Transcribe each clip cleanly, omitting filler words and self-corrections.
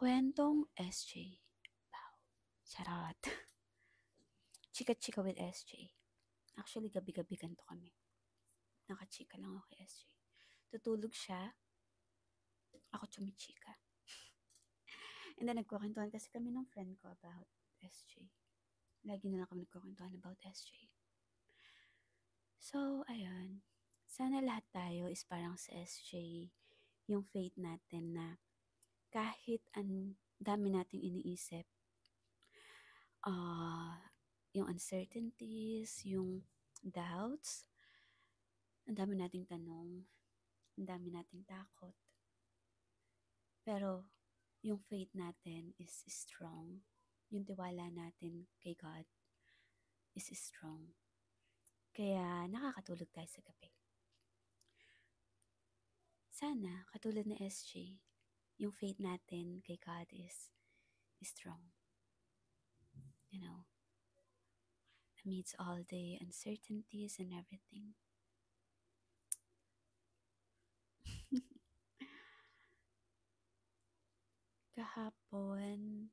Kwentong SJ. Wow. Charot. Chika-chika with SJ. Actually, gabi-gabi ganito kami. Nakachika lang ako kay SJ. Tutulog siya, ako chumichika. And then nagkukwentuhan kasi kami ng friend ko about SJ. Lagi na lang kami nagkukwentuhan about SJ. So, ayun. Sana lahat tayo is parang sa SJ, yung faith natin na kahit ang dami nating iniisip, ah yung uncertainties, yung doubts, ang dami nating tanong, ang dami nating takot. Pero yung faith natin is strong. Yung tiwala natin kay God is strong. Kaya nakakatulog tayo sa gabi. Sana, katulad ni SJ, yung faith natin kay God is strong. You know, amidst all the uncertainties and everything. Kahapon,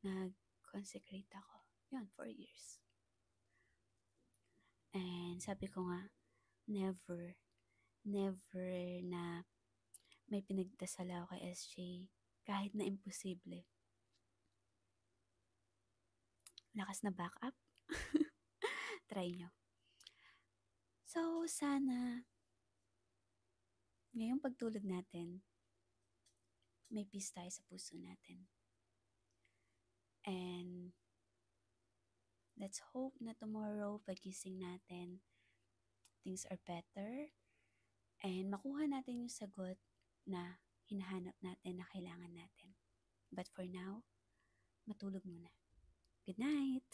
nag-consecrate ako. Yun, 4 years. And sabi ko nga, never na may pinagdasal ako kay SJ kahit na imposible. Lakas na backup. Try nyo. So, sana ngayong pagtulog natin, may peace tayo sa puso natin. And let's hope na tomorrow, pagising natin, things are better. And makuha natin yung sagot na hinahanap natin, na kailangan natin. But for now, matulog muna. Good night!